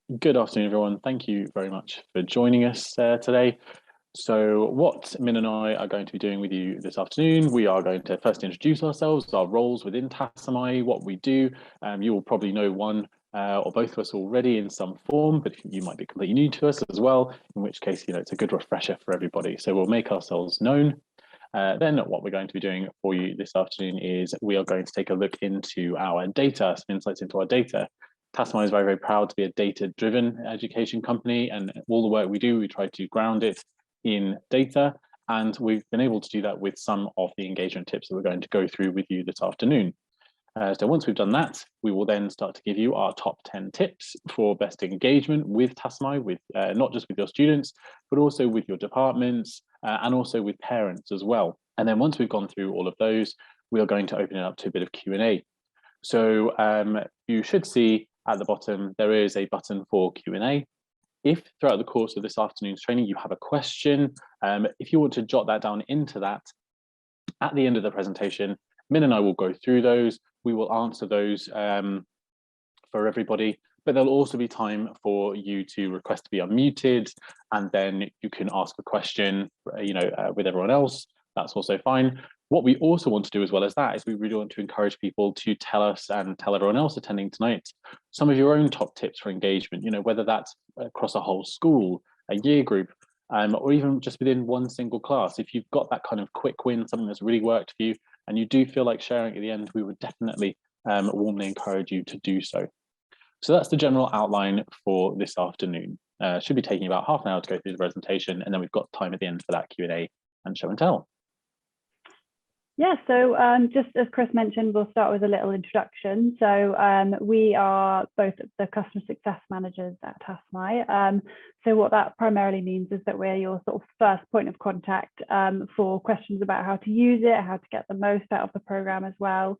Good afternoon, everyone. Thank you very much for joining us today. So what Min and I are going to be doing with you this afternoon, we are going to first introduce ourselves, our roles within Tassomai, what we do. You will probably know one or both of us already in some form, but you might be completely new to us as well, in which case, it's a good refresher for everybody. So we'll make ourselves known. Then what we're going to be doing for you this afternoon is we are going to take a look into our data, some insights into our data. Tassomai is very, very proud to be a data-driven education company, and all the work we do, we try to ground it in data, and we've been able to do that with some of the engagement tips that we're going to go through with you this afternoon. So once we've done that, we will then start to give you our top 10 tips for best engagement with Tassomai, with not just with your students, but also with your departments and also with parents as well. And then once we've gone through all of those, we are going to open it up to a bit of Q&A. So you should see at the bottom, there is a button for Q&A. If throughout the course of this afternoon's training, you have a question, if you want to jot that down into that, at the end of the presentation, Min and I will go through those. We will answer those for everybody, but there'll also be time for you to request to be unmuted, and then you can ask a question, with everyone else. That's also fine. What we also want to do as well as that is we really want to encourage people to tell us and tell everyone else attending tonight some of your own top tips for engagement, whether that's across a whole school, a year group, or even just within one single class. If you've got that kind of quick win, something that's really worked for you, and you do feel like sharing at the end, we would definitely warmly encourage you to do so. So that's the general outline for this afternoon. Should be taking about half an hour to go through the presentation, and then we've got time at the end for that Q&A and show and tell. Yeah, so just as Chris mentioned, we'll start with a little introduction. So we are both the customer success managers at Tassomai. So what that primarily means is that we're your sort of first point of contact for questions about how to use it, how to get the most out of the program as well.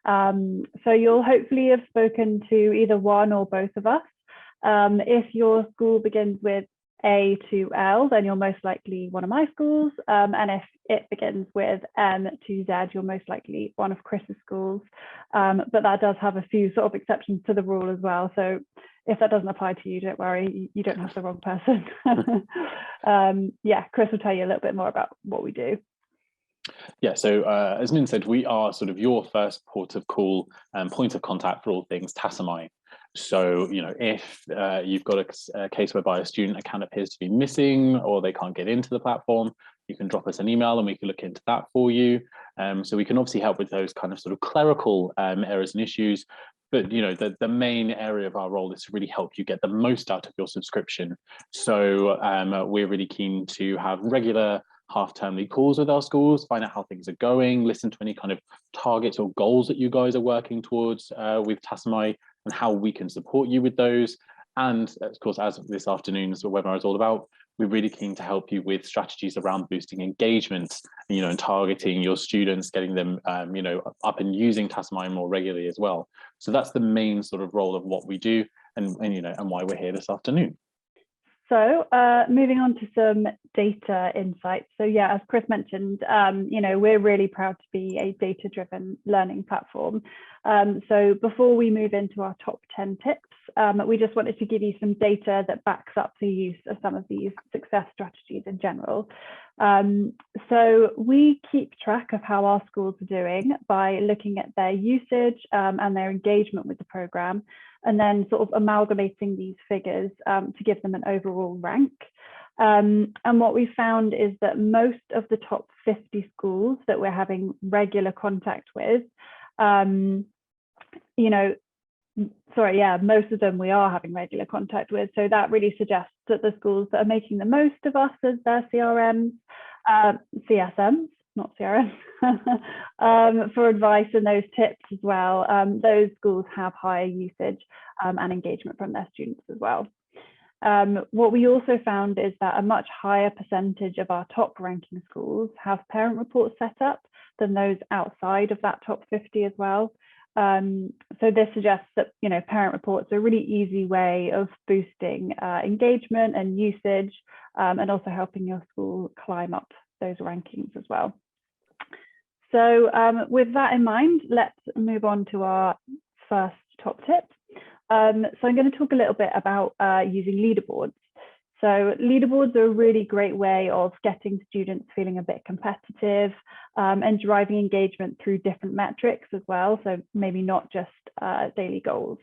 So you'll hopefully have spoken to either one or both of us. If your school begins with A to L, then you're most likely one of my schools. And if it begins with M to Z, you're most likely one of Chris's schools. But that does have a few sort of exceptions to the rule as well. So if that doesn't apply to you, don't worry, you don't have the wrong person. Yeah, Chris will tell you a little bit more about what we do. Yeah, so as Min said, we are sort of your first port of call and point of contact for all things Tassomai. So, if you've got a case whereby a student account appears to be missing or they can't get into the platform, you can drop us an email and we can look into that for you. So we can obviously help with those kind of sort of clerical errors and issues. But, the main area of our role is to really help you get the most out of your subscription. So we're really keen to have regular half-termly calls with our schools, find out how things are going, listen to any kind of targets or goals that you guys are working towards with Tassomai, and how we can support you with those. And of course, as this afternoon's webinar is all about, we're really keen to help you with strategies around boosting engagement, and targeting your students, getting them, up and using Tassomai more regularly as well. So that's the main sort of role of what we do, and why we're here this afternoon. So moving on to some data insights. So yeah, as Chris mentioned, we're really proud to be a data-driven learning platform. So before we move into our top 10 tips, we just wanted to give you some data that backs up the use of some of these success strategies in general. So we keep track of how our schools are doing by looking at their usage and their engagement with the program, and then sort of amalgamating these figures to give them an overall rank. And what we found is that most of the top 50 schools that we're having regular contact with, most of them we are having regular contact with. So that really suggests that the schools that are making the most of us as their CSMs, not CRMs, for advice and those tips as well, those schools have higher usage and engagement from their students as well. What we also found is that a much higher percentage of our top ranking schools have parent reports set up than those outside of that top 50 as well. So this suggests that parent reports are a really easy way of boosting engagement and usage, and also helping your school climb up those rankings as well. So with that in mind, let's move on to our first top tip. So I'm going to talk a little bit about using leaderboards. So leaderboards are a really great way of getting students feeling a bit competitive and driving engagement through different metrics as well. So maybe not just daily goals.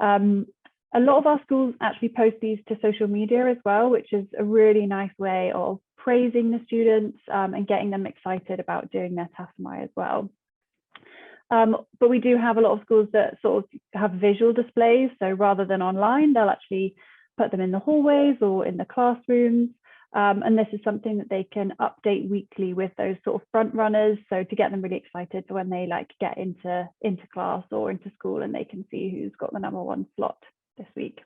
A lot of our schools actually post these to social media as well, which is a really nice way of praising the students and getting them excited about doing their Tassomai as well. But we do have a lot of schools that sort of have visual displays. So rather than online, they'll actually put them in the hallways or in the classrooms. And this is something that they can update weekly with those sort of front runners. So to get them really excited for when they like get into class or into school and they can see who's got the #1 slot this week.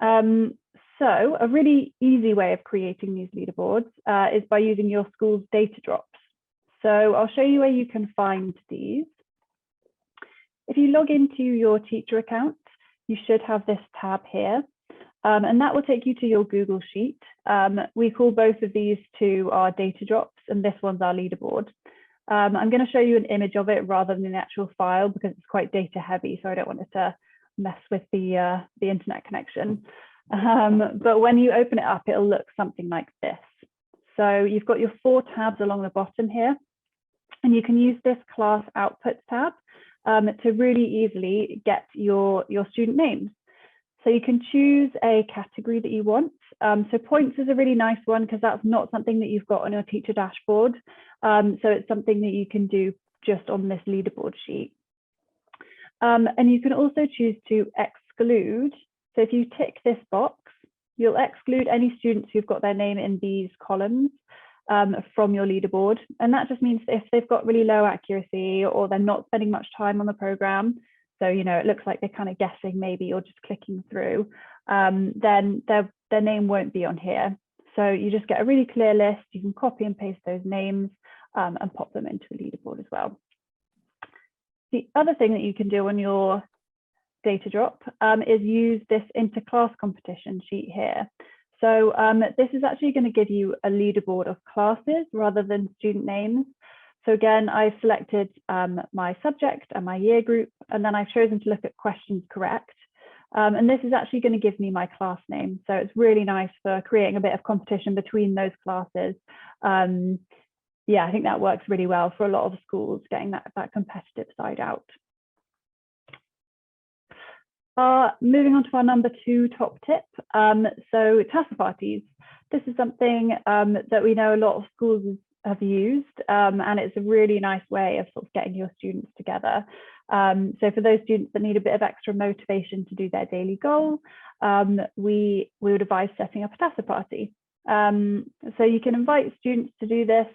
So a really easy way of creating these leaderboards is by using your school's data drops. So I'll show you where you can find these. If you log into your teacher account, you should have this tab here, and that will take you to your Google Sheet. We call both of these two our data drops, and this one's our leaderboard. I'm going to show you an image of it rather than the actual file because it's quite data heavy, so I don't want it to mess with the internet connection. But when you open it up, it'll look something like this. So you've got your 4 tabs along the bottom here, and you can use this class outputs tab to really easily get your student names. So you can choose a category that you want. So points is a really nice one because that's not something that you've got on your teacher dashboard. So it's something that you can do just on this leaderboard sheet. And you can also choose to exclude. So if you tick this box, you'll exclude any students who've got their name in these columns from your leaderboard. And that just means if they've got really low accuracy or they're not spending much time on the program, so it looks like they're kind of guessing maybe or just clicking through, then their name won't be on here. So you just get a really clear list. You can copy and paste those names and pop them into the leaderboard as well. The other thing that you can do on your data drop is use this inter-class competition sheet here. So this is actually going to give you a leaderboard of classes rather than student names. So again, I've selected my subject and my year group, and then I've chosen to look at questions correct. And this is actually going to give me my class name. So it's really nice for creating a bit of competition between those classes. Yeah, I think that works really well for a lot of schools, getting that competitive side out. Moving on to our #2 top tip. So Tasso parties. This is something that we know a lot of schools have used, and it's a really nice way of sort of getting your students together. So for those students that need a bit of extra motivation to do their daily goal, we would advise setting up a Tasso party. So you can invite students to do this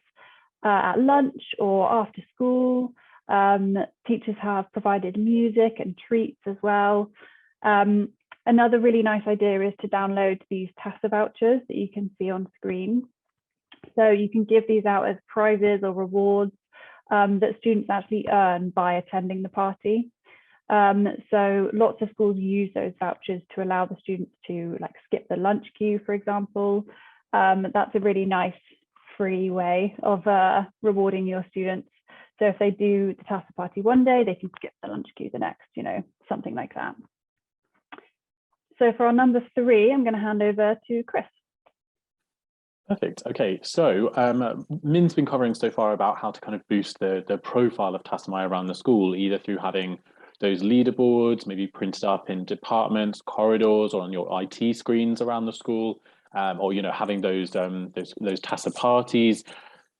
at lunch or after school. Teachers have provided music and treats as well. Another really nice idea is to download these Tasso vouchers that you can see on screen. So you can give these out as prizes or rewards that students actually earn by attending the party. So lots of schools use those vouchers to allow the students to skip the lunch queue, for example. That's a really nice free way of rewarding your students. So if they do the Tasso party one day, they can skip the lunch queue the next, something like that. So for our #3, I'm going to hand over to Chris. Perfect. Okay, so Min's been covering so far about how to kind of boost the profile of Tassomai around the school, either through having those leaderboards, maybe printed up in departments, corridors, or on your IT screens around the school, or having those Tasso parties.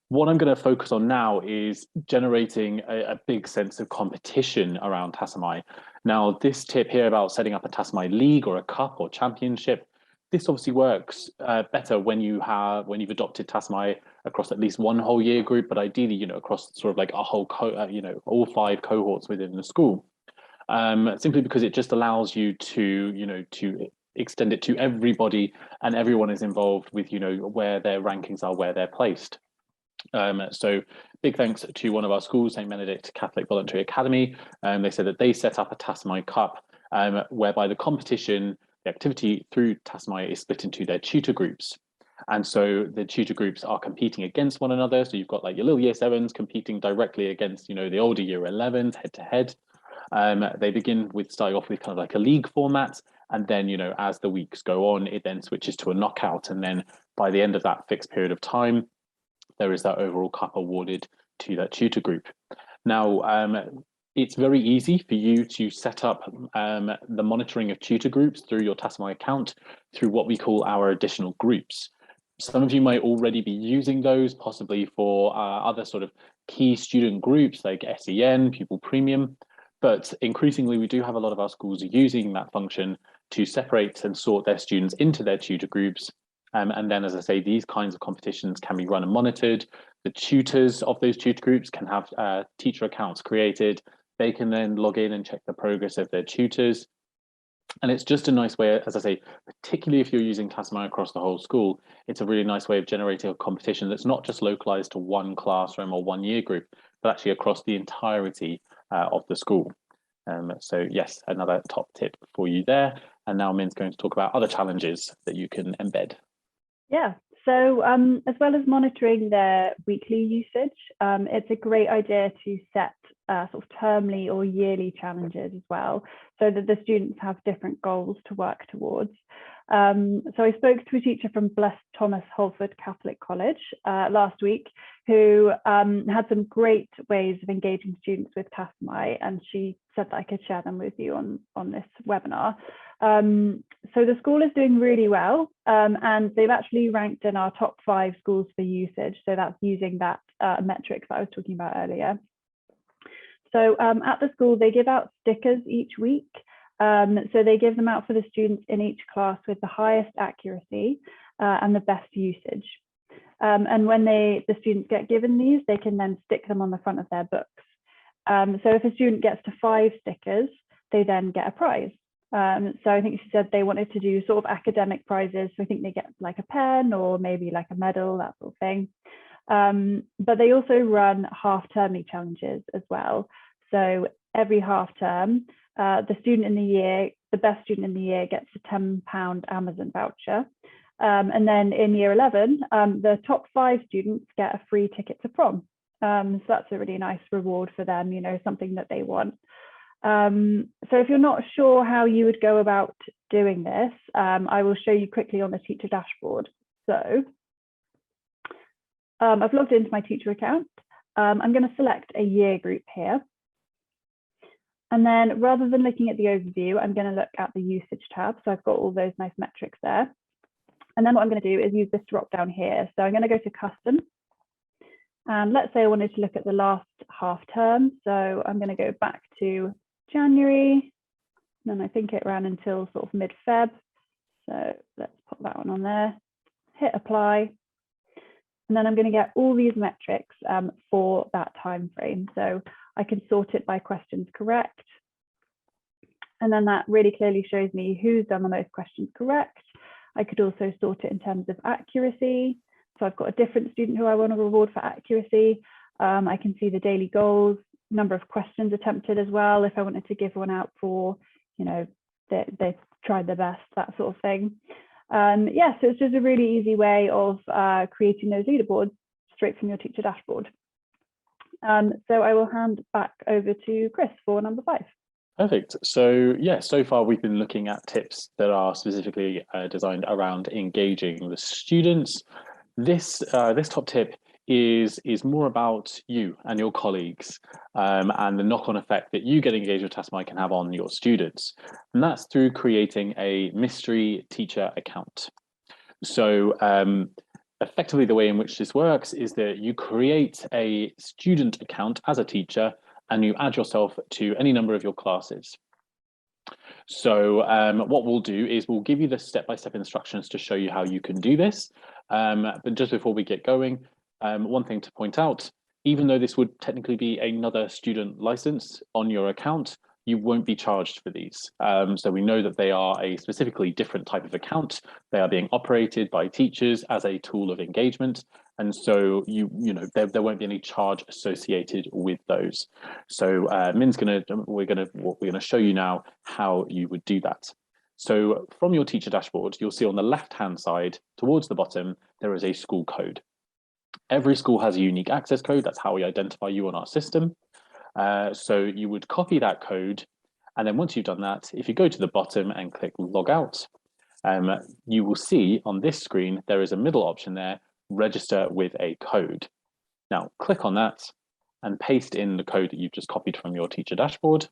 What I'm going to focus on now is generating a big sense of competition around Tassomai. Now, this tip here about setting up a Tassomai league or a cup or championship, this obviously works better when you've adopted Tassomai across at least one whole year group, but ideally, across sort of like a whole, all 5 cohorts within the school. Simply because it just allows you to extend it to everybody, and everyone is involved with where their rankings are, where they're placed. So big thanks to one of our schools, St. Benedict Catholic Voluntary Academy. They said that they set up a Tassomai Cup, whereby the competition, the activity through Tassomai is split into their tutor groups. And so the tutor groups are competing against one another. So you've got your little year 7s competing directly against, the older year 11s head to head. They begin with starting off with kind of like a league format, and then, you know, as the weeks go on, it then switches to a knockout, and then by the end of that fixed period of time, there is that overall cup awarded to that tutor group. Now, it's very easy for you to set up the monitoring of tutor groups through your Tassomai account through what we call our additional groups. Some of you might already be using those, possibly for other sort of key student groups like SEN, Pupil Premium, but increasingly we do have a lot of our schools using that function to separate and sort their students into their tutor groups. And then, as I say, these kinds of competitions can be run and monitored. The tutors of those tutor groups can have teacher accounts created. They can then log in and check the progress of their tutors. And it's just a nice way, as I say, particularly if you're using Tassomai across the whole school, it's a really nice way of generating a competition that's not just localized to one classroom or one year group, but actually across the entirety of the school. So yes, another top tip for you there. And now Min's going to talk about other challenges that you can embed. Yeah, so as well as monitoring their weekly usage, it's a great idea to set sort of termly or yearly challenges as well, so that the students have different goals to work towards. So I spoke to a teacher from Blessed Thomas Holford Catholic College last week, who had some great ways of engaging students with Tassomai, and she said that I could share them with you on this webinar. So the school is doing really well, and they've actually ranked in our top 5 schools for usage. So that's using that metrics that I was talking about earlier. So at the school, they give out stickers each week. So they give them out for the students in each class with the highest accuracy and the best usage. And when the students get given these, they can then stick them on the front of their books. So if a student gets to 5 stickers, they then get a prize. So I think she said they wanted to do sort of academic prizes. So I think they get like a pen or maybe like a medal, that sort of thing. But they also run half-termly challenges as well. So every half term, the best student in the year gets a £10 Amazon voucher. And then in year 11, the top 5 students get a free ticket to prom. So that's a really nice reward for them, you know, something that they want. So if you're not sure how you would go about doing this, I will show you quickly on the teacher dashboard. So I've logged into my teacher account. I'm going to select a year group here. And then rather than looking at the overview, I'm going to look at the usage tab. So I've got all those nice metrics there. And then what I'm going to do is use this drop down here. So I'm going to go to custom. And let's say I wanted to look at the last half term. So I'm going to go back to January. And then I think it ran until sort of mid-Feb. So let's put that one on there, hit apply. And then I'm going to get all these metrics for that time frame. So I can sort it by questions correct. And then that really clearly shows me who's done the most questions correct. I could also sort it in terms of accuracy. So I've got a different student who I want to reward for accuracy. I can see the daily goals, number of questions attempted as well, if I wanted to give one out for, you know, they tried their best, that sort of thing. Yeah, so it's just a really easy way of creating those leaderboards straight from your teacher dashboard. So I will hand back over to Chris for number 5. Perfect. So yeah, so far we've been looking at tips that are specifically designed around engaging the students. This top tip is more about you and your colleagues and the knock-on effect that you get engaged with Tassomai can have on your students. And that's through creating a mystery teacher account. So effectively the way in which this works is that you create a student account as a teacher and you add yourself to any number of your classes. So what we'll do is we'll give you the step-by-step instructions to show you how you can do this. But just before we get going, one thing to point out, even though this would technically be another student license on your account, you won't be charged for these. So we know that they are a specifically different type of account. They are being operated by teachers as a tool of engagement. And so there won't be any charge associated with those. So we're gonna show you now how you would do that. So from your teacher dashboard, you'll see on the left-hand side towards the bottom, there is a school code. Every school has a unique access code. That's how we identify you on our system. So you would copy that code, and then once you've done that, if you go to the bottom and click log out, you will see on this screen, there is a middle option there, register with a code. Now click on that and paste in the code that you've just copied from your teacher dashboard.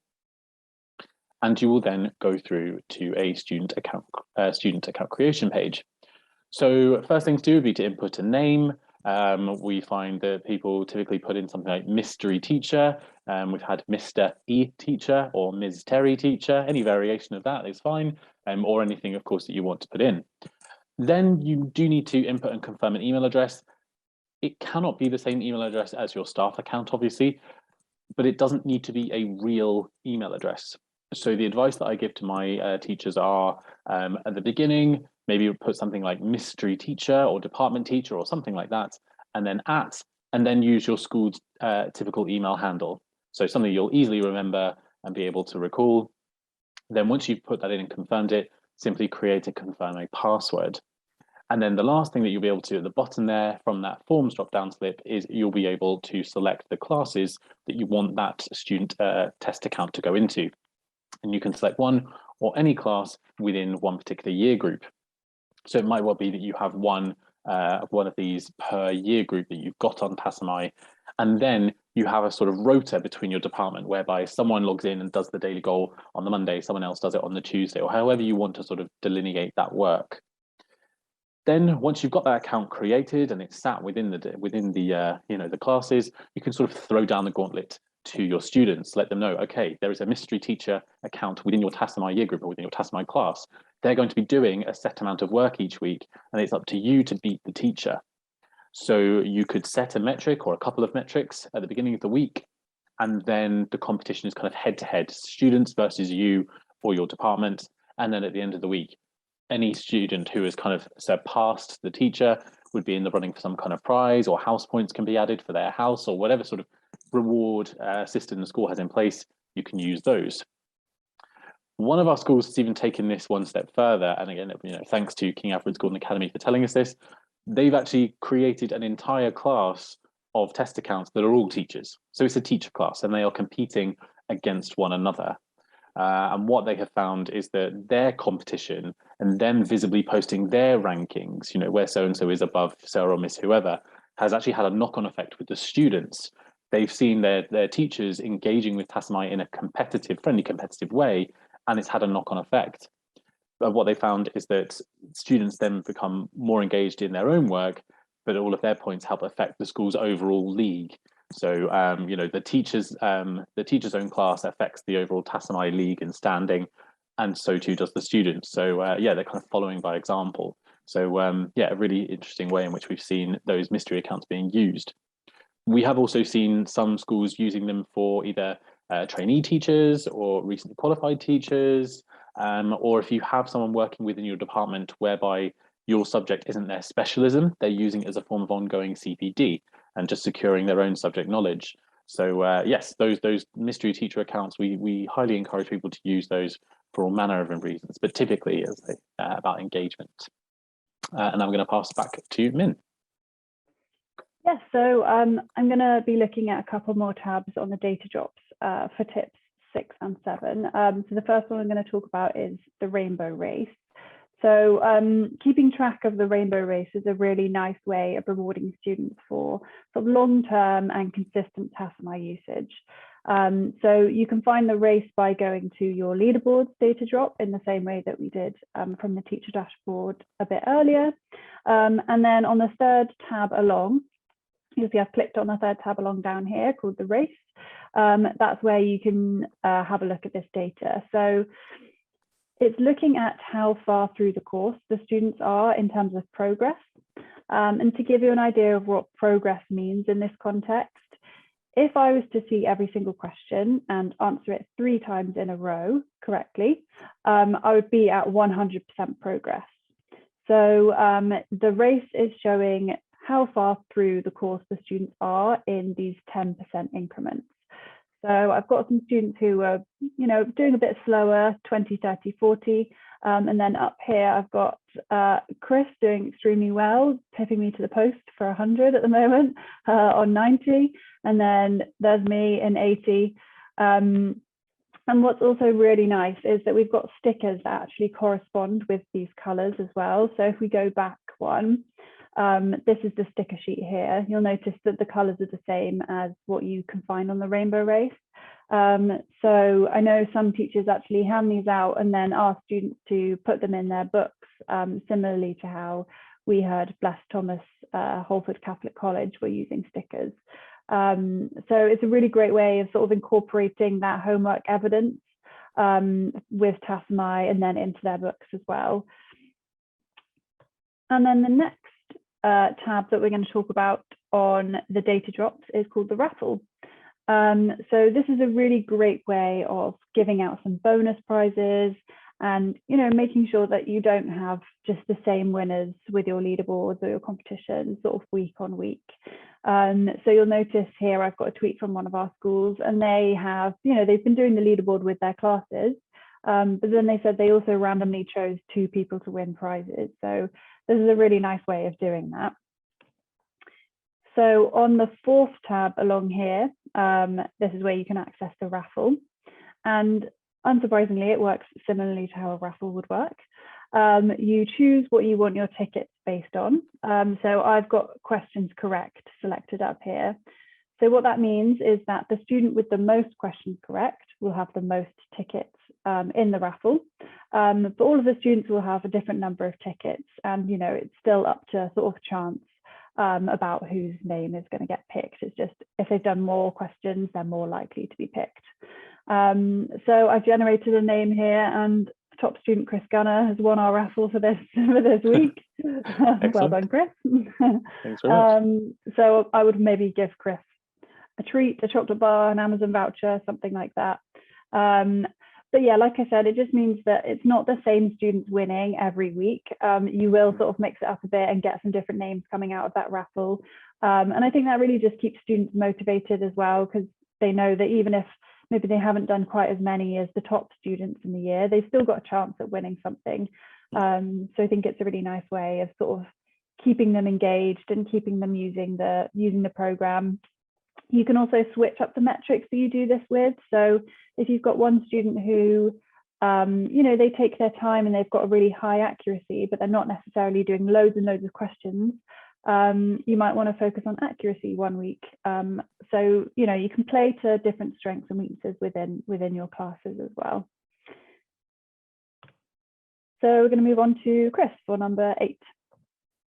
And you will then go through to a student account creation page. So first thing to do would be to input a name. We find that people typically put in something like mystery teacher. We've had Mr. E teacher or Ms. Terry teacher. Any variation of that is fine, or anything, of course, that you want to put in. Then you do need to input and confirm an email address. It cannot be the same email address as your staff account, obviously, but it doesn't need to be a real email address. So the advice that I give to my teachers are at the beginning, maybe put something like mystery teacher or department teacher or something like that, and then use your school's typical email handle. So something you'll easily remember and be able to recall. Then once you've put that in and confirmed it, simply create and confirm a password. And then the last thing that you'll be able to do at the bottom there from that forms drop-down slip is you'll be able to select the classes that you want that student test account to go into. And you can select one or any class within one particular year group. So it might well be that you have one of these per year group that you've got on Tassomai, and then you have a sort of rota between your department whereby someone logs in and does the daily goal on the Monday, someone else does it on the Tuesday, or however you want to sort of delineate that work. Then once you've got that account created and it's sat within the classes, you can sort of throw down the gauntlet to your students, let them know, okay, there is a mystery teacher account within your Tassomai year group or within your Tassomai class. They're going to be doing a set amount of work each week, and it's up to you to beat the teacher. So you could set a metric or a couple of metrics at the beginning of the week, and then the competition is kind of head-to-head, students versus you or your department. And then at the end of the week, any student who has kind of surpassed the teacher would be in the running for some kind of prize, or house points can be added for their house, or whatever sort of reward system the school has in place. You can use those. One of our schools has even taken this one step further, and again, thanks to King Alfred's Gordon Academy for telling us this. They've actually created an entire class of test accounts that are all teachers. So it's a teacher class, and they are competing against one another. And what they have found is that their competition and them visibly posting their rankings, where so-and-so is above Sir or Miss whoever, has actually had a knock-on effect with the students. They've seen their teachers engaging with Tassomai in a friendly competitive way, and it's had a knock-on effect. But what they found is that students then become more engaged in their own work, but all of their points help affect the school's overall league. So, the teacher's own class affects the overall Tassomai league and standing, and so too does the students. So, they're kind of following by example. So, a really interesting way in which we've seen those mystery accounts being used. We have also seen some schools using them for either trainee teachers or recently qualified teachers, or if you have someone working within your department whereby your subject isn't their specialism, they're using it as a form of ongoing CPD and just securing their own subject knowledge. So yes, those mystery teacher accounts, we highly encourage people to use those for all manner of reasons, but typically about engagement. And I'm going to pass back to Min. Yeah, so I'm going to be looking at a couple more tabs on the data drops for tips 6 and 7. So the first one I'm going to talk about is the rainbow race. So keeping track of the rainbow race is a really nice way of rewarding students for sort of long-term and consistent Tassomai usage. So you can find the race by going to your Leaderboards data drop in the same way that we did from the teacher dashboard a bit earlier. And then on the third tab along, you'll see I've clicked on the third tab along down here called the race. That's where you can have a look at this data. So it's looking at how far through the course the students are in terms of progress. And to give you an idea of what progress means in this context, if I was to see every single question and answer it 3 times in a row correctly, I would be at 100% progress. So the race is showing how far through the course the students are in these 10% increments. So I've got some students who are, doing a bit slower, 20, 30, 40. And then up here, I've got Chris doing extremely well, pipping me to the post for 100 at the moment on 90. And then there's me in 80. And what's also really nice is that we've got stickers that actually correspond with these colors as well. So if we go back one, this is the sticker sheet here. You'll notice that the colors are the same as what you can find on the rainbow race. So I know some teachers actually hand these out and then ask students to put them in their books, similarly to how we heard Blessed Thomas Holford Catholic College were using stickers. So it's a really great way of sort of incorporating that homework evidence with Tassomai and then into their books as well. And then the next tab that we're going to talk about on the data drops is called the raffle. So this is a really great way of giving out some bonus prizes and, making sure that you don't have just the same winners with your leaderboards or your competitions sort of week on week. So you'll notice here, I've got a tweet from one of our schools and they have, they've been doing the leaderboard with their classes, but then they said they also randomly chose 2 people to win prizes. So this is a really nice way of doing that. So on the 4th tab along here, this is where you can access the raffle. And unsurprisingly, it works similarly to how a raffle would work. You choose what you want your tickets based on. So I've got questions correct selected up here. So what that means is that the student with the most questions correct will have the most tickets in the raffle. But all of the students will have a different number of tickets, and it's still up to sort of chance about whose name is going to get picked. It's just if they've done more questions, they're more likely to be picked. So I've generated a name here, and top student Chris Gunner has won our raffle for this week. Well done, Chris. Thanks very much. So I would maybe give Chris a treat, a chocolate bar, an Amazon voucher, something like that. But yeah, like I said, it just means that it's not the same students winning every week. You will sort of mix it up a bit and get some different names coming out of that raffle. And I think that really just keeps students motivated as well, because they know that even if maybe they haven't done quite as many as the top students in the year, they've still got a chance at winning something. So I think it's a really nice way of sort of keeping them engaged and keeping them using the program. You can also switch up the metrics that you do this with. So if you've got one student who, they take their time and they've got a really high accuracy, but they're not necessarily doing loads and loads of questions, you might want to focus on accuracy one week. So, you can play to different strengths and weaknesses within your classes as well. So we're going to move on to Chris for number 8.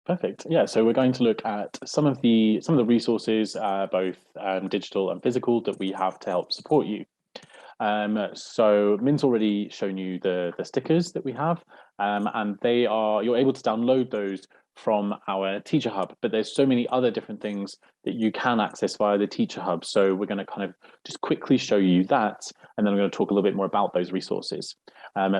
Perfect. Yeah, so we're going to look at some of the resources, both digital and physical, that we have to help support you. So Min's already shown you the stickers that we have, and you're able to download those from our Teacher Hub, but there's so many other different things that you can access via the Teacher Hub. So we're going to kind of just quickly show you that, and then I'm going to talk a little bit more about those resources.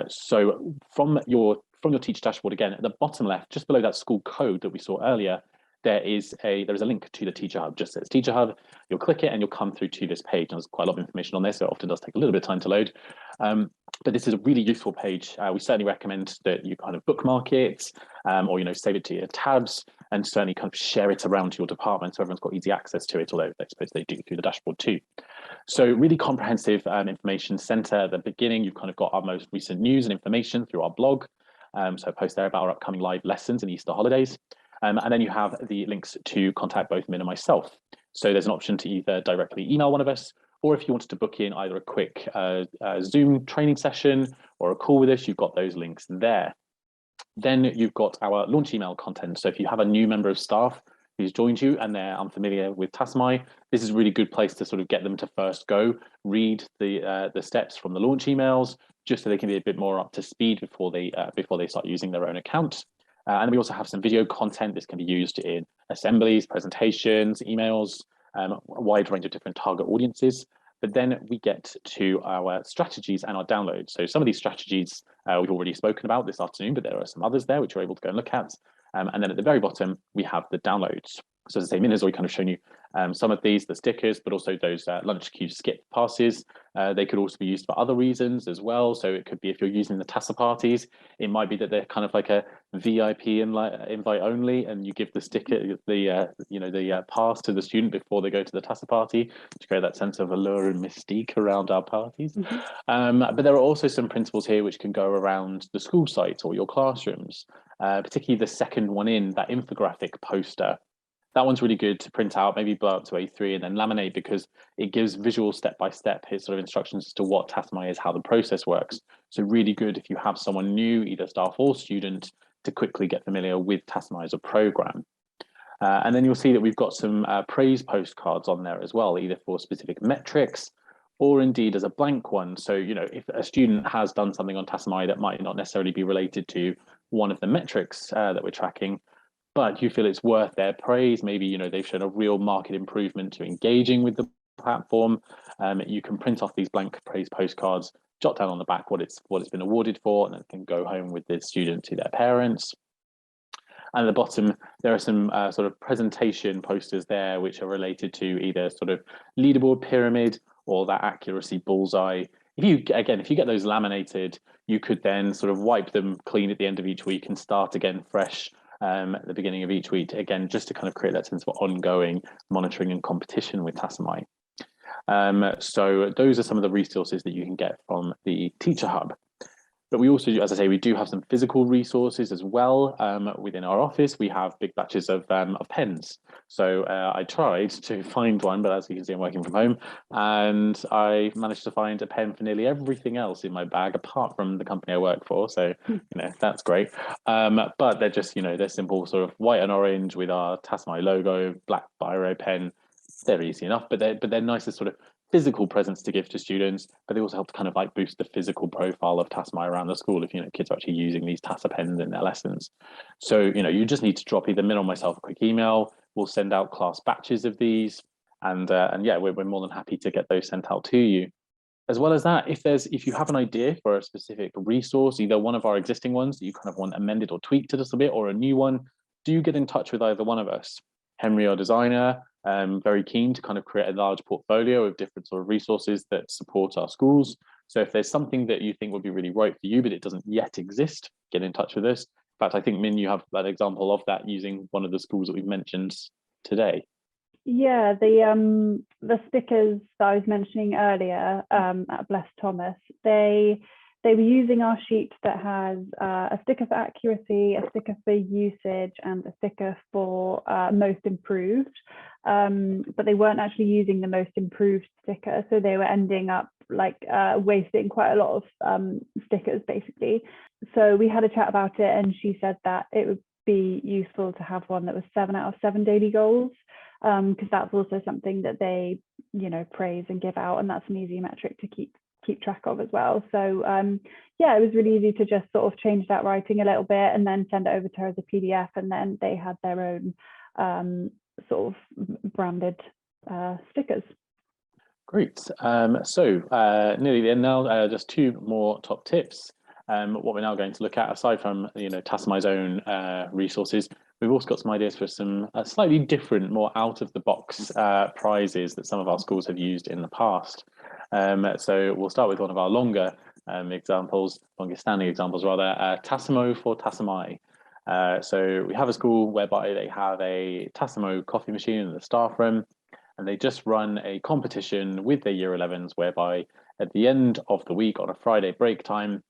So from your teacher dashboard, again, at the bottom left, just below that school code that we saw earlier, there is a link to the Teacher Hub. Just says Teacher Hub. You'll click it and you'll come through to this page. And there's quite a lot of information on this, so it often does take a little bit of time to load. But this is a really useful page. We certainly recommend that you kind of bookmark it, or save it to your tabs, and certainly kind of share it around to your department so everyone's got easy access to it, although I suppose they do through the dashboard too. So really comprehensive information center. At the beginning, you've kind of got our most recent news and information through our blog. So I post there about our upcoming live lessons and Easter holidays. And then you have the links to contact both Min and myself. So there's an option to either directly email one of us, or if you wanted to book in either a quick Zoom training session or a call with us, you've got those links there. Then you've got our launch email content. So if you have a new member of staff who's joined you and they're unfamiliar with Tassomai, this is a really good place to sort of get them to first go read the steps from the launch emails, just so they can be a bit more up to speed before they start using their own account. And we also have some video content. This can be used in assemblies, presentations, emails, a wide range of different target audiences. But then we get to our strategies and our downloads. So some of these strategies we've already spoken about this afternoon, but there are some others there which you're able to go and look at. And then at the very bottom, we have the downloads. So as I say, Min has already kind of shown you some of these, the stickers, but also those lunch queue skip passes. They could also be used for other reasons as well. So it could be if you're using the Tassa parties, it might be that they're kind of like a VIP invite only, and you give the sticker, the pass to the student before they go to the Tassa party to create that sense of allure and mystique around our parties. But there are also some principles here which can go around the school site or your classrooms, particularly the second one in, that infographic poster. That one's really good to print out, maybe blow up to A3 and then laminate, because it gives visual step-by-step sort of instructions as to what Tassomai is, how the process works. So really good if you have someone new, either staff or student, to quickly get familiar with Tassomai as a program. And then you'll see that we've got some praise postcards on there as well, either for specific metrics or indeed as a blank one. So, if a student has done something on Tassomai that might not necessarily be related to one of the metrics that we're tracking, but you feel it's worth their praise, maybe they've shown a real market improvement to engaging with the platform, you can print off these blank praise postcards, jot down on the back what it's been awarded for, and it can go home with the student to their parents. And at the bottom, there are some sort of presentation posters there, which are related to either sort of leaderboard pyramid or that accuracy bullseye. If you get those laminated, you could then sort of wipe them clean at the end of each week and start again fresh at the beginning of each week, again, just to kind of create that sense of ongoing monitoring and competition with Tassomai. So those are some of the resources that you can get from the Teacher Hub. But we also, as I say, we do have some physical resources as well. Within our office, we have big batches of pens. So I tried to find one, but as you can see, I'm working from home, and I managed to find a pen for nearly everything else in my bag, apart from the company I work for. So, that's great. But they're just, they're simple sort of white and orange with our Tassomai logo, black biro pen. They're easy enough, but they're nice as sort of physical presents to give to students, but they also help to kind of like boost the physical profile of Tassomai around the school if kids are actually using these Tassa pens in their lessons. So you just need to drop either Min or myself a quick email. We'll send out class batches of these, and yeah, we're more than happy to get those sent out to you. As well as that, if you have an idea for a specific resource, either one of our existing ones that you kind of want amended or tweaked a little bit, or a new one, do get in touch with either one of us. Henry, our designer, very keen to kind of create a large portfolio of different sort of resources that support our schools. So if there's something that you think would be really right for you, but it doesn't yet exist, get in touch with us. In fact, I think, Min, you have that example of that using one of the schools that we've mentioned today. Yeah, the stickers that I was mentioning earlier at Bless Thomas, they were using our sheet that has a sticker for accuracy, a sticker for usage, and a sticker for most improved. But they weren't actually using the most improved sticker, so they were ending up like wasting quite a lot of stickers, basically. So we had a chat about it, and she said that it would be useful to have one that was 7 out of 7 daily goals, because that's also something that they praise and give out, and that's an easy metric to keep track of as well. So yeah, it was really easy to just sort of change that writing a little bit and then send it over to her as a PDF, and then they had their own sort of branded stickers. Great. So nearly the end now, just 2 more top tips. What we're now going to look at, aside from Tassomai's own resources, we've also got some ideas for some slightly different, more out of the box prizes that some of our schools have used in the past. So we'll start with one of our longer standing examples rather, Tassimo for Tassomai. So we have a school whereby they have a Tassimo coffee machine in the staff room, and they just run a competition with their Year 11s whereby at the end of the week on a Friday break time,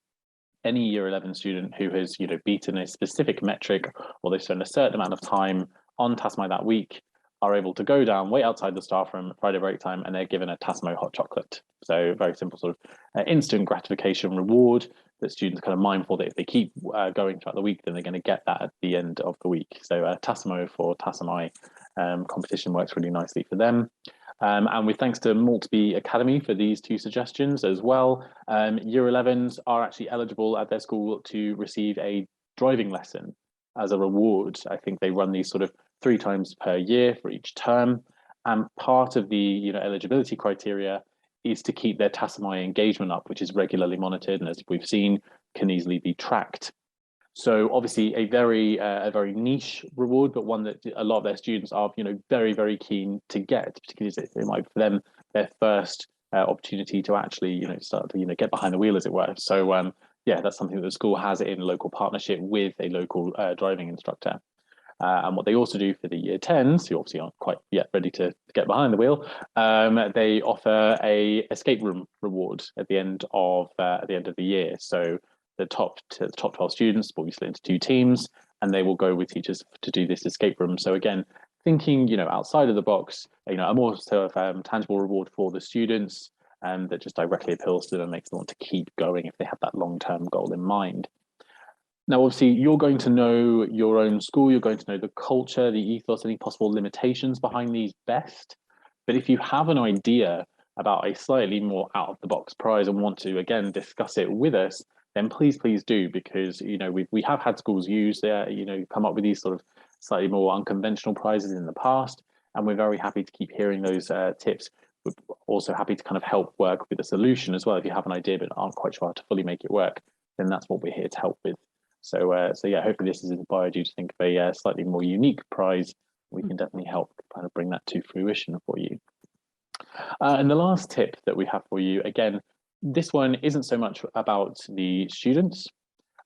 any Year 11 student who has beaten a specific metric, or they've spent a certain amount of time on Tassomai that week, are able to go down, wait outside the staff room at Friday break time, and they're given a Tassomai hot chocolate. So very simple sort of instant gratification reward that students are kind of mindful that if they keep going throughout the week, then they're going to get that at the end of the week. So Tassimo for Tassomai competition works really nicely for them. And with thanks to Maltby Academy for these 2 suggestions as well, Year 11s are actually eligible at their school to receive a driving lesson as a reward. I think they run these sort of 3 times per year for each term. And part of the eligibility criteria is to keep their Tassomai engagement up, which is regularly monitored and, as we've seen, can easily be tracked. So obviously a very niche reward, but one that a lot of their students are, very, very keen to get, particularly as it might be for them their first opportunity to actually, start to, get behind the wheel, as it were. So yeah, that's something that the school has in local partnership with a local driving instructor. And what they also do for the year 10s, who obviously aren't quite yet ready to get behind the wheel, they offer a escape room reward at the end of the year. So the top 12 students will be split into 2 teams, and they will go with teachers to do this escape room. So again, thinking outside of the box, a more sort of tangible reward for the students, that just directly appeals to them and makes them want to keep going if they have that long-term goal in mind. Now, obviously, you're going to know your own school, you're going to know the culture, the ethos, any possible limitations behind these best. But if you have an idea about a slightly more out-of-the-box prize and want to, again, discuss it with us, then please do, because, we have had schools use come up with these sort of slightly more unconventional prizes in the past, and we're very happy to keep hearing those tips. We're also happy to kind of help work with a solution as well. If you have an idea but aren't quite sure how to fully make it work, then that's what we're here to help with. So yeah, hopefully this has inspired you to think of a slightly more unique prize. We can definitely help kind of bring that to fruition for you. And the last tip that we have for you, again, this one isn't so much about the students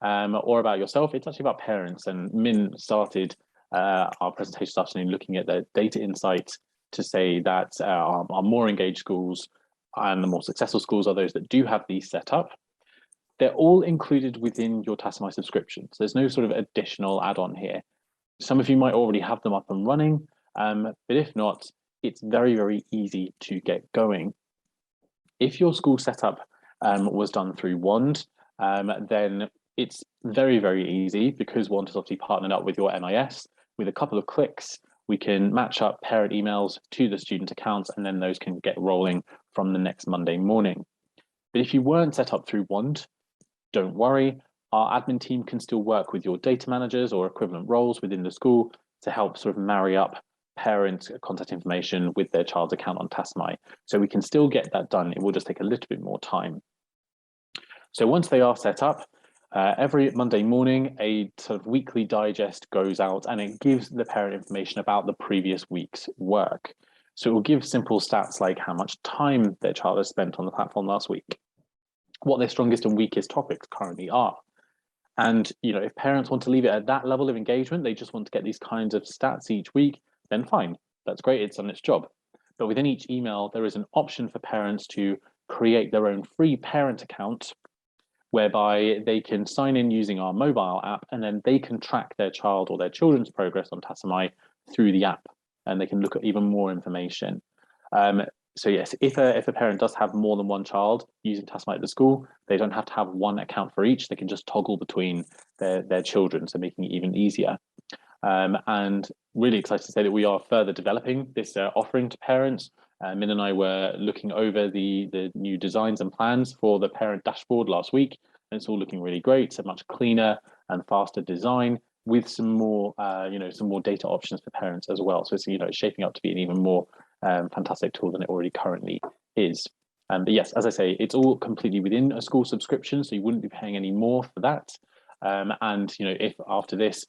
or about yourself. It's actually about parents. And Min started our presentation this afternoon looking at the data insights to say that our more engaged schools and the more successful schools are those that do have these set up. They're all included within your Tassomai subscription. So there's no sort of additional add-on here. Some of you might already have them up and running, but if not, it's very, very easy to get going. If your school setup was done through Wand, then it's very, very easy, because Wand has obviously partnered up with your MIS. With a couple of clicks, we can match up parent emails to the student accounts, and then those can get rolling from the next Monday morning. But if you weren't set up through Wand, don't worry, our admin team can still work with your data managers or equivalent roles within the school to help sort of marry up parent contact information with their child's account on Tassomai. So we can still get that done. It will just take a little bit more time. So once they are set up, every Monday morning, a sort of weekly digest goes out, and it gives the parent information about the previous week's work. So it will give simple stats like how much time their child has spent on the platform last week, what their strongest and weakest topics currently are. And if parents want to leave it at that level of engagement, they just want to get these kinds of stats each week, then fine, that's great, it's done its job. But within each email, there is an option for parents to create their own free parent account, whereby they can sign in using our mobile app, and then they can track their child or their children's progress on Tassomai through the app, and they can look at even more information. So yes, if a parent does have more than one child using Tassomai at the school, they don't have to have one account for each. They can just toggle between their children, so making it even easier. And really excited to say that we are further developing this offering to parents. Min and I were looking over the new designs and plans for the parent dashboard last week, and it's all looking really great. It's a much cleaner and faster design with some more data options for parents as well. So it's shaping up to be an even more fantastic tool than it already currently is. But yes, as I say, it's all completely within a school subscription, so you wouldn't be paying any more for that. And if after this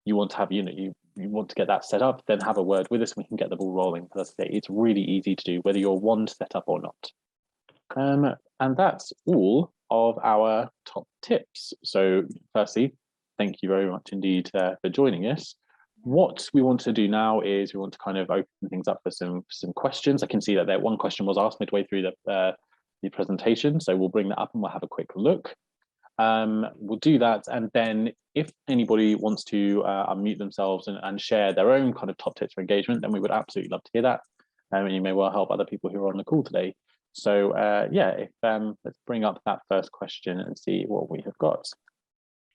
you want to have you want to get that set up, then have a word with us and we can get the ball rolling. As I say, it's really easy to do, whether you're Wand set up or not. And that's all of our top tips. So firstly, thank you very much indeed for joining us. What we want to do now is we want to kind of open things up for some questions. I can see that one question was asked midway through the presentation, so we'll bring that up and we'll have a quick look. We'll do that, and then if anybody wants to unmute themselves and share their own kind of top tips for engagement, then we would absolutely love to hear that. And you may well help other people who are on the call today. So yeah, let's bring up that first question and see what we have got.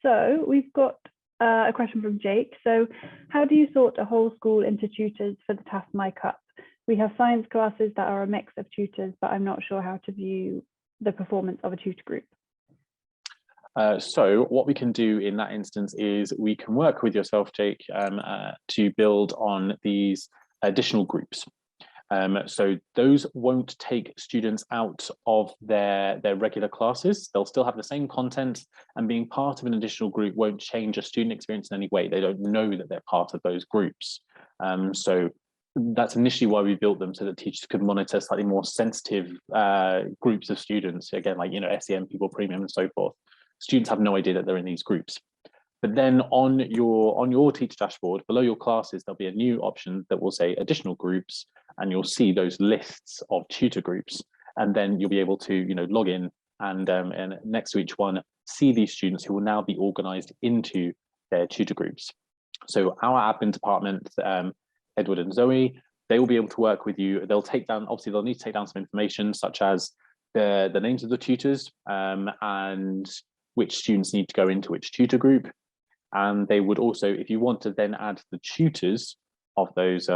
So we've got a question from Jake. So how do you sort a whole school into tutors for the Tassomai Cup? We have science classes that are a mix of tutors, but I'm not sure how to view the performance of a tutor group. So what we can do in that instance is we can work with yourself, Jake, to build on these additional groups. So those won't take students out of their regular classes. They'll still have the same content, and being part of an additional group won't change a student experience in any way. They don't know that they're part of those groups. So that's initially why we built them, so that teachers could monitor slightly more sensitive groups of students. Again, like, SEM people, premium, and so forth. Students have no idea that they're in these groups. But then on your teacher dashboard, below your classes, there'll be a new option that will say additional groups, and you'll see those lists of tutor groups. And then you'll be able to, log in and next to each one, see these students who will now be organized into their tutor groups. So our admin department, Edward and Zoe, they will be able to work with you. They'll take down, obviously they'll need to take down some information, such as the names of the tutors and which students need to go into which tutor group. And they would also, if you want to then add the tutors of those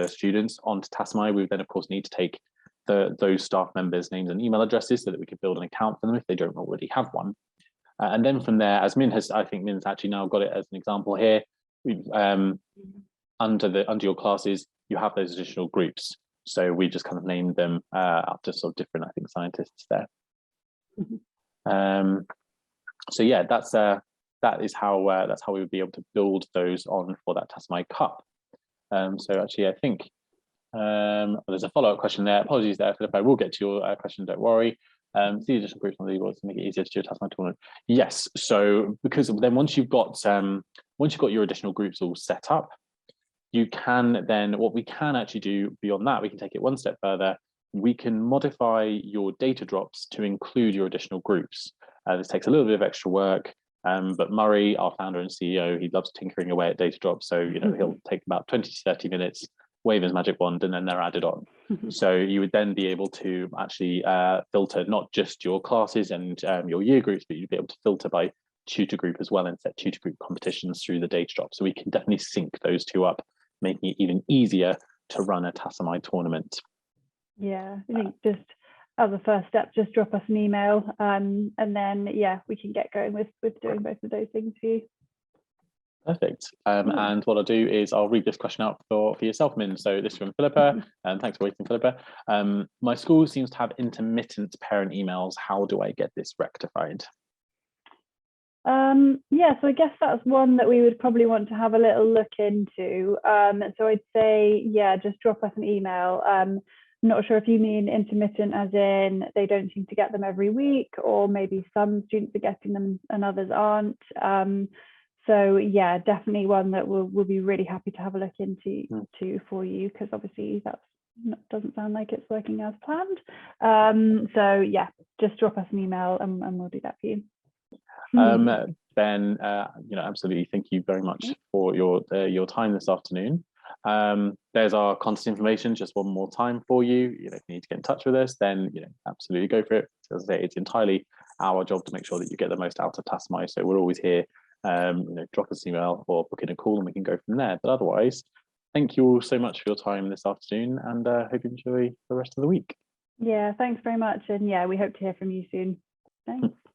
students onto Tassomai, we would then of course need to take those staff members' names and email addresses so that we could build an account for them if they don't already have one. And then from there, as I think Min's actually now got it as an example here, under your classes, you have those additional groups. So we just kind of named them after sort of different, I think, scientists there. So yeah, that is how we would be able to build those on for that Tassomai Cup. So actually, I think there's a follow-up question there. Apologies there, Philip. I will get to your question. Don't worry. See additional groups on the leaderboards to make it easier to do a Tassomai tournament. Yes. So because then once you've got your additional groups all set up, you can then, what we can actually do beyond that, we can take it one step further. We can modify your data drops to include your additional groups. This takes a little bit of extra work. But Murray, our founder and CEO, he loves tinkering away at data drops. So, he'll take about 20 to 30 minutes, wave his magic wand, and then they're added on. So you would then be able to actually filter not just your classes and your year groups, but you'd be able to filter by tutor group as well and set tutor group competitions through the data drop. So we can definitely sync those two up, making it even easier to run a Tassomai tournament. Yeah, I think just as a first step, just drop us an email and then, we can get going with doing both of those things for you. Perfect. And what I'll do is I'll read this question out for yourself, Min. So this is from Philippa, and thanks for waiting, Philippa. My school seems to have intermittent parent emails. How do I get this rectified? So I guess that's one that we would probably want to have a little look into. So I'd say, just drop us an email. I'm not sure if you mean intermittent as in they don't seem to get them every week, or maybe some students are getting them and others aren't. So definitely one that we'll be really happy to have a look into for you, because obviously doesn't sound like it's working as planned. Just drop us an email and we'll do that for you. Ben, absolutely. Thank you very much for your time this afternoon. There's our contact information just one more time for you. If you need to get in touch with us, then absolutely go for it. As I say, it's entirely our job to make sure that you get the most out of Tassomai. So we're always here. Drop us an email or book in a call and we can go from there. But otherwise, thank you all so much for your time this afternoon, and hope you enjoy the rest of the week. Yeah, thanks very much. And we hope to hear from you soon. Thanks.